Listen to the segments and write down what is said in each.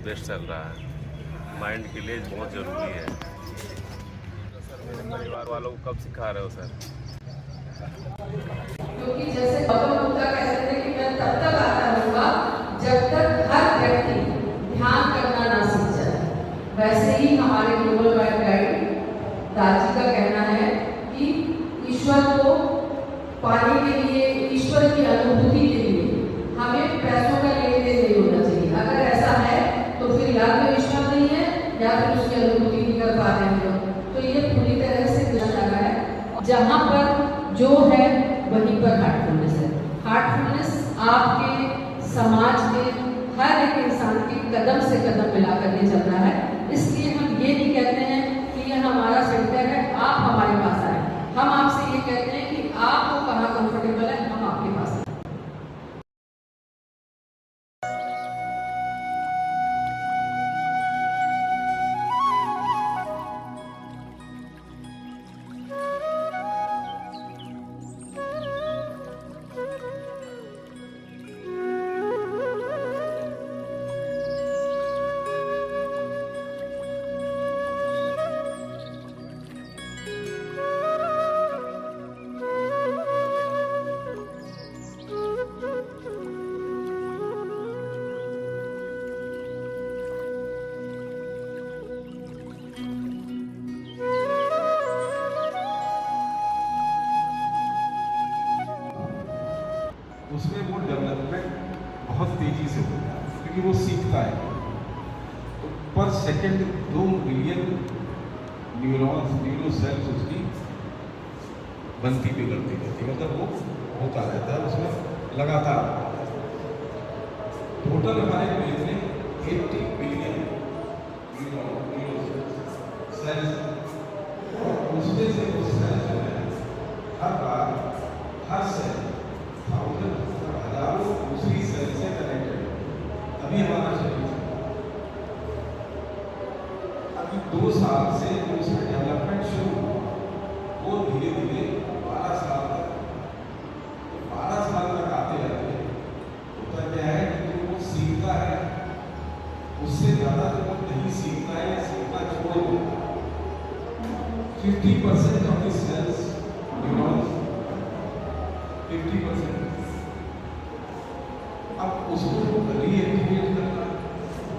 Best चल रहा है, माइंड के लिए बहुत ज़रूरी है। सर मेरे परिवार वालों को कब सिखा रहे हो सर? क्योंकि जैसे गौतम बुद्ध कहते थे कि मैं तब तक आता रहूंगा जब तक हर व्यक्ति ध्यान करना ना सीख जाए, वैसे ही हमारे ग्लोबल वाइड गाइड दाजी का कहना है कि ईश्वर को पाने के लिए, ईश्वर की अनुभूति के लिए हमें पैसों का लेन देन नहीं होना चाहिए। अगर ऐसा है तो फिर या तो ईश्वर नहीं है या फिर उसकी अनुभूति नहीं कर पा रहे हैं। तो ये पूरी तरह से लगा है, जहाँ पर जो है वहीं पर हार्टफुलनेस है। हार्टफुलनेस आपके समाज के हर एक इंसान के कदम से कदम मिला करके चल रहा है। इसलिए हम ये नहीं कहते हैं कि यह हमारा सेंटर है, आप हमारे पास आए। हम आपसे ये कहते हैं कि आपको कहाँ कंफर्टेबल है, हम आपके पास आए। उसमें वो डेवलपमेंट बहुत तेजी से होता है क्योंकि वो सीखता है। तो per second 2 million neurons, neuro cells उसकी बनती बिगड़ती रहती है, मतलब वो होता रहता है उसमें लगातार। टोटल हमारे ब्रेन में 80 बिलियन न्यूरो सेल्स, उसमें से वो सेल्स जो है हर बार हर सेल हजारों दूसरी सेल से कनेक्टेड, अभी हमारा शरीर अभी 2 साल से जो उसमें डेवलपमेंट शुरू हुआ वो धीरे धीरे 12 साल तक, 12 साल तक आते आते होता क्या है कि जो वो सीखता है उससे ज़्यादा जो वो नहीं सीखता है या सीखना छोड़ देता है। 50% ऑफ द सेल्स न्यूरॉन्स 50%, अब उसको रीएक्टिवेट करना,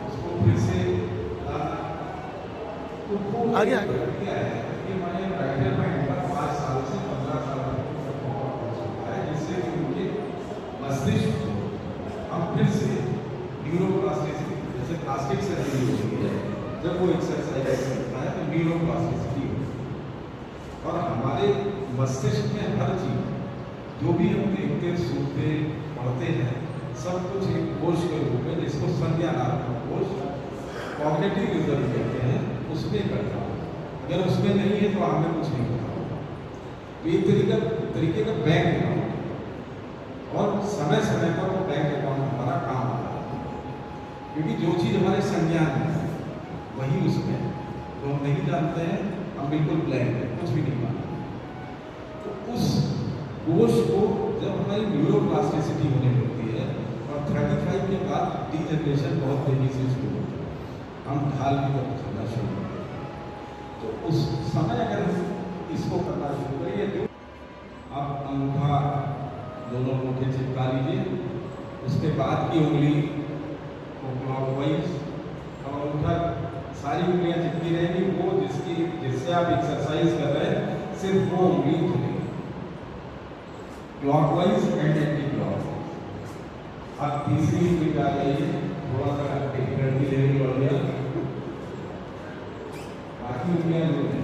उसको फिर से तो वो आगे क्या है कि हमारे राइटर में उम्र 5 साल से 15 साल तक होता है, जिससे कि उनके मस्तिष्क को हम फिर से न्यूरोप्लास्टिसिटी, जैसे प्लास्टिक सर्जरी होती है जब वो एक्सरसाइज करता है तो न्यूरोप्लास्टिसिटी होती है। और हमारे मस्तिष्क में हर चीज जो भी हम देखते, सुनते, पढ़ते हैं, सब कुछ एक कोश के रूप में, जिसको संज्ञानात्मक कोश, कॉग्निटिव रिजर्व कहते हैं, उसमें करता है। अगर उसमें नहीं है तो हमें कुछ नहीं पता। तो एक तरीके का बैंक अकाउंट, और समय समय पर वो बैंक अकाउंट हमारा काम आता है, क्योंकि जो चीज़ हमारे संज्ञान में है वही उसमें है। तो हम नहीं जानते हैं, हम बिल्कुल ब्लैंक है, कुछ भी नहीं मानते। तो उस कोश को जब हमारी न्यूरोप्लास्टिसिटी होने लगती है और 35 के बाद डीजनरेशन बहुत तेजी से शुरू होता है, हम ढाल की तरफ चलना शुरू होते हैं। तो उस समय अगर हम इसको करना शुरू करिए तो आप अंगूठा दोनों अंगूठे चिपका लीजिए, उसके बाद की उंगली को क्लॉकवाइज, और अंगूठा सारी उंगलियां चिपकी रहेंगी, वो जिससे आप एक्सरसाइज कर रहे हैं सिर्फ वो उंगली चलेगी क्लॉकवाइज एंड एंटी क्लॉकवाइज। अब तीसरी उंगली आ जाइए, थोड़ा सा डिफिकल्टी लेवल बढ़ गया, बाकी उंगलियां जो है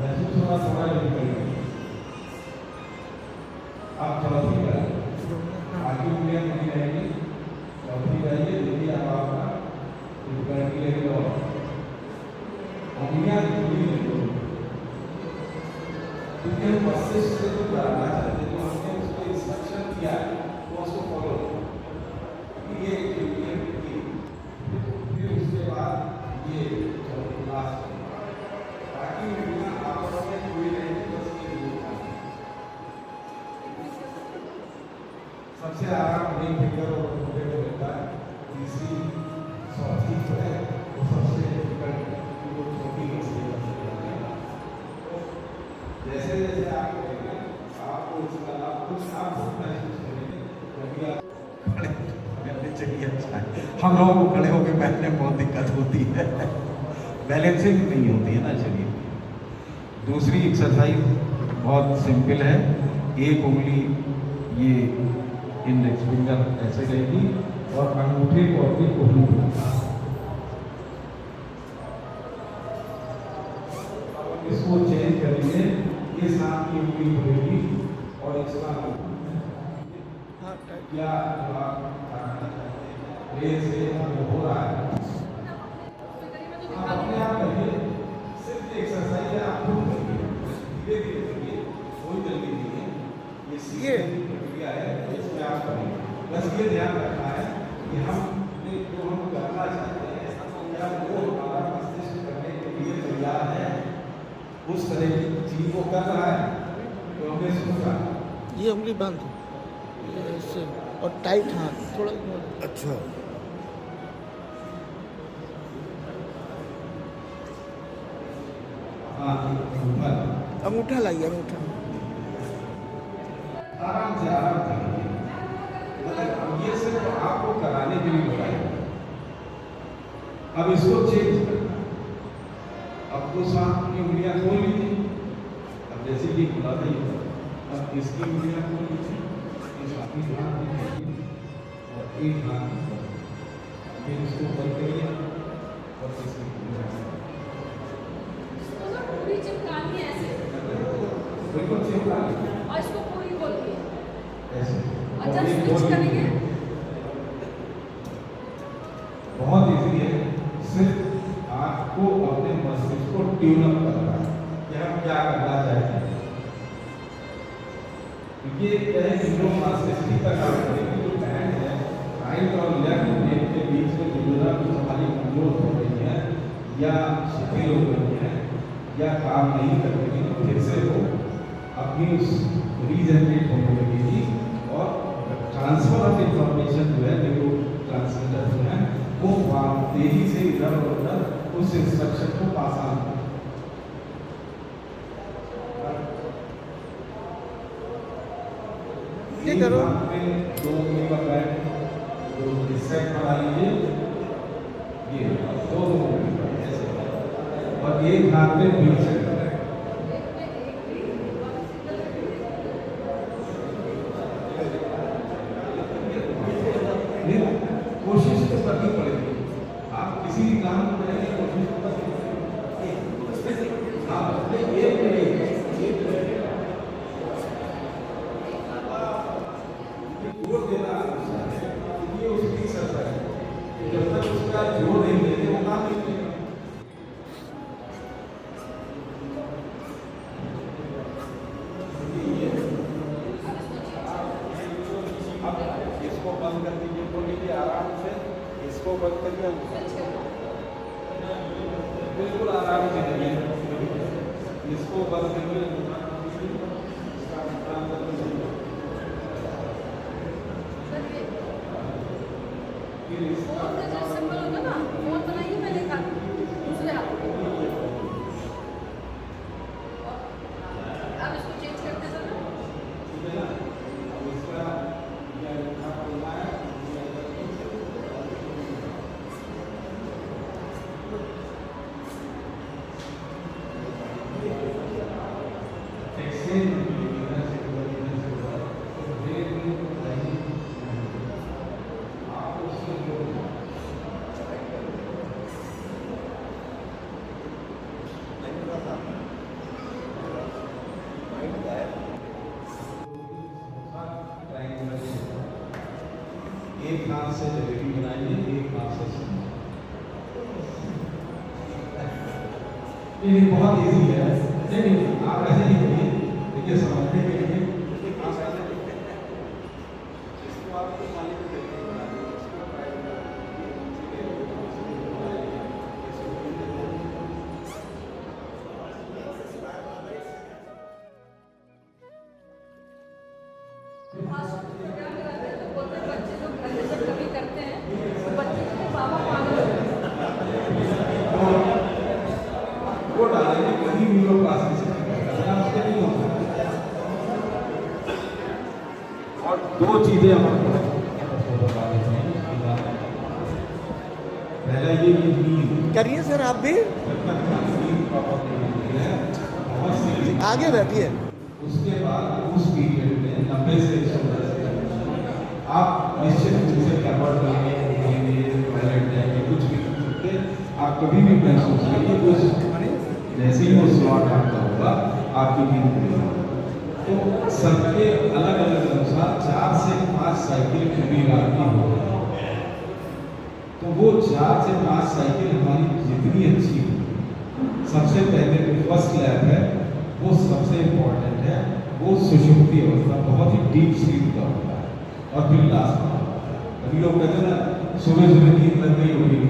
महसूस होना थोड़ा डिफिकल्ट। अब चौथी बार बाकी उंगलियां नहीं रहेंगी, चौथी जाइए, देखिए अब आपका डिफिकल्टी लेवल और उंगलियां जुड़ी नहीं, क्योंकि हम मस्तिष्क से जो जानना चाहते हैं, तो हमने उसको इंस्ट्रक्शन दिया है, वो उसको फॉलो करें। ये फिर उसके बाद ये लास्ट बाकी उंगलियां आपस में जुड़ी रहेंगी, बस ये दो सबसे आराम रिंग फिंगर और घुटने को मिलता है, तीसरी चौथी जो है वो सबसे डिफिकल्ट वो छोटी मछली है। जैसे जैसे आप करेंगे आपको इसका लाभ कुछ आप खुद महसूस करेंगे। कभी आप बैठने चाहिए, अच्छा है। हम लोगों को खड़े होकर बैठने में बहुत दिक्कत होती है, बैलेंसिंग नहीं होती है ना शरीर की। दूसरी एक्सरसाइज बहुत सिंपल है। एक उंगली ये इंडेक्स फिंगर ऐसे रहेगी और अंगूठे को अपनी कोहनी पर इसको चेंज करेंगे। ये सांप की उंगली खुलेगी और इसका क्या से हो रहा है आप अपने आप करिए। सिर्फ एक्सरसाइज है, आप खुद करिए, धीरे धीरे करिए, कोई जल्दी नहीं है। ये सीखने की प्रक्रिया है, इसमें आप करेंगे। बस ये ध्यान रखना है कि हम जो हम करना चाहते हैं या वो हमारा मस्तिष्क करने के लिए तैयार है, उस तरह की चीज को कर रहा है तो हमें सुनना। ये उंगली बंद ऐसे और टाइट हाथ थोड़ा। अच्छा हाँ, अंगूठा लाइए, अंगूठा आराम से आराम करिए। मतलब ये सिर्फ आपको कराने के लिए बताया। अब इसको चेंज करना। अब तो सांप की उंगलियां खोल लीजिए। अब जैसे कि खुला था ये, अब इसकी उंगलियां खोल लीजिए, इस हाथ की हाथ लीजिए और एक हाथ फिर इसको बंद करिए और इसकी पूरी चिपकानी है ऐसे बिल्कुल चिपका लीजिए और इसको पूरी खोल के ऐसे। अच्छा स्विच करेंगे। बहुत इजी है, सिर्फ आपको अपने मस्तिष्क को ट्यून अप करना है कि हम क्या करना चाहते हैं। ये कहे कि जो मस्तिष्क का काम करेगी, जो बैंड है राइट और लेफ्ट ब्रेन के बीच में जो कुछ हमारी कमजोर हो रही है या शिथिल हो रही है या काम नहीं कर रही है, तो फिर से वो अपनी उस रीजनरेट होने लगेगी और ट्रांसफर ऑफ इंफॉर्मेशन जो है न्यूरो ट्रांसमीटर जो है वो तेजी से इधर और उधर उस इंस्ट्रक्शन को पास ऑन करें। ये करो। दो उंगली का बैंड जो सेट बना लीजिए, ये दो उंगली ऐसे और एक हाथ में बीच से कोशिश तो करनी पड़ेगी। आप किसी भी काम को करेंगे कोशिश तो करनी पड़ेगी। हाँ, जोर देना ये उसकी शर्त है। जब तक उसका जोर नहीं देते वो काम नहीं करेगा। इसको बंद कर दीजिए, बोलिए आराम से, इसको बंद करिए, बिल्कुल आराम से करिए, इसको बंद करिए, फिर इसका सिंबल होगा ना, फोन बनाइए, मैं लिखा दूसरे हाथ में। अब इसको चेंज करते समय एक हाथ से जलेबी बनाइए, एक हाथ से ये बहुत इजी है। नहीं आप ऐसे नहीं करिए, देखिए समझने के लिए आप ऐसे इसको आपको पानी में देखिए प्रोग्राम कराते हैं तो बोलते हैं बच्चे लोग घर में जब कभी करते हैं तो बच्चे वो डालेंगे वही न्यूरोप्लास्टिसिटी करना उसके नहीं होता। और दो चीजें हमारे पहला ये कि नींद करिए सर आप भी आगे बैठिए। उसके बाद उस पीरियड में 90 से 110 आप निश्चित रूप से कन्वर्ट करेंगे टॉयलेट जाएंगे कुछ भी कर सकते आप कभी भी महसूस करिए कुछ जैसे ही वो स्लॉट आपका होगा आपकी नींद पूरी होगी। तो सबके अलग अलग अनुसार 4 से 5 साइकिल पूरी रात की होगी। तो वो 4 से 5 साइकिल हमारी जितनी अच्छी हो, सबसे पहले जो फर्स्ट लैब है वो सबसे इम्पोर्टेंट है, वो सुषुप्ति अवस्था बहुत ही डीप स्लीप का होता है। और फिर लास्ट में अभी लोग कहते हैं ना सुबह सुबह नींद लग गई होगी,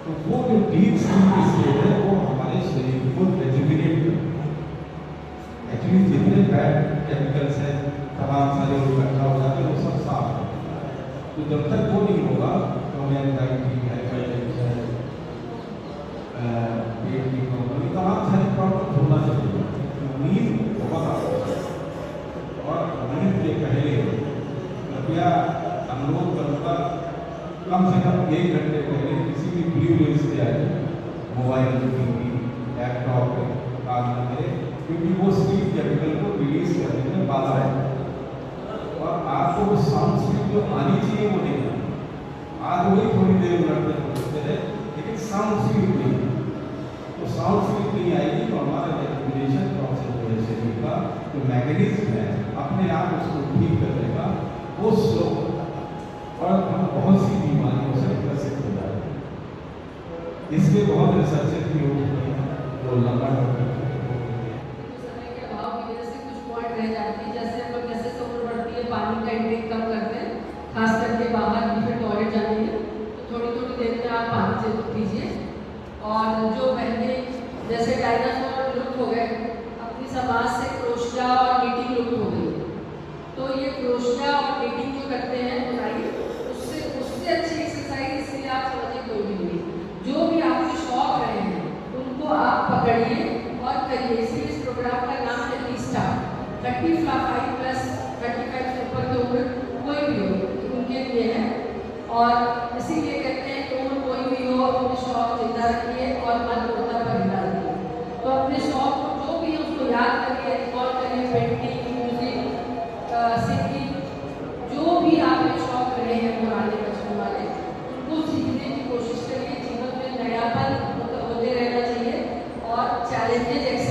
तो वो जो डीप स्लीप स्टेट है वो हमारे शरीर को रेजुविनेट करता है। एक्चुअली जितने बैड केमिकल्स हैं तमाम सारे इकट्ठा हो जाते हैं वो सब साफ हो जाता है। तो जब तक वो नहीं होगा तो हमें एंजाइटी हाइपरटेंशन पेट की प्रॉब्लम तमाम सारी प्रॉब्लम होना चाहिए। तो नींद बहुत आवश्यक है और नींद के पहले कृपया अनुरोध करूँगा कम से कम 1 घंटे पहले किसी भी ब्लू रेज से आए मोबाइल टीवी लैपटॉप पे काम न करें, क्योंकि वो स्लीप केमिकल को रिलीज करने में बाधा है और आपको वो साउंड स्लीप जो आनी चाहिए वो नहीं आनी। आज वही थोड़ी देर लड़ते रहे लेकिन साउंड स्लीप नहीं, तो साउंड स्लीप नहीं आएगी तो हमारा रेगुलेशन प्रोसेस जो है शरीर का जो मैकेनिज्म है अपने आप उसको ठीक करने का वो स्लो और हम बहुत सी बीमारियों से ग्रसित हो जाते हैं। इसमें बहुत रिसर्चेस भी हो चुकी हैं जो लंबा समय के अभाव की वजह से कुछ पॉइंट रह जाती है, जैसे हम लोग जैसे उम्र बढ़ती है पानी का इंटेक कम करते हैं, खास करके बाहर फिर टॉयलेट जाने में तो थोड़ी थोड़ी देर में आप पानी जरूर पीजिए। और जो पहले जैसे डायनासोर लुप्त हो गए, अपनी समाज से क्रोशिया और नीटिंग लुप्त हो गई, तो ये क्रोशिया और नीटिंग जो करते हैं बुनाई उससे अच्छी एक्सरसाइज इसलिए आप समझिए कोई भी नहीं। जो भी आपके शौक रहे हैं उनको आप पकड़िए और करिए। इसलिए इस प्रोग्राम का नाम है रीस्टार्ट। 35 प्लस 35 से ऊपर की उम्र कोई भी हो उनके लिए है और इसीलिए कहते हैं कि उम्र कोई भी हो अपने शौक जिंदा रखिए और मन होता पर हिला रखिए। तो अपने शौक को जो भी है उसको याद करिए, रिकॉर्ड करिए, पेंटिंग, म्यूजिक, सिंगिंग, जो भी आपके शौक रहे हैं पुराने बचपन वाले उनको सीखने की कोशिश करिए। जीवन में नयापन होते रहना चाहिए और चैलेंजेस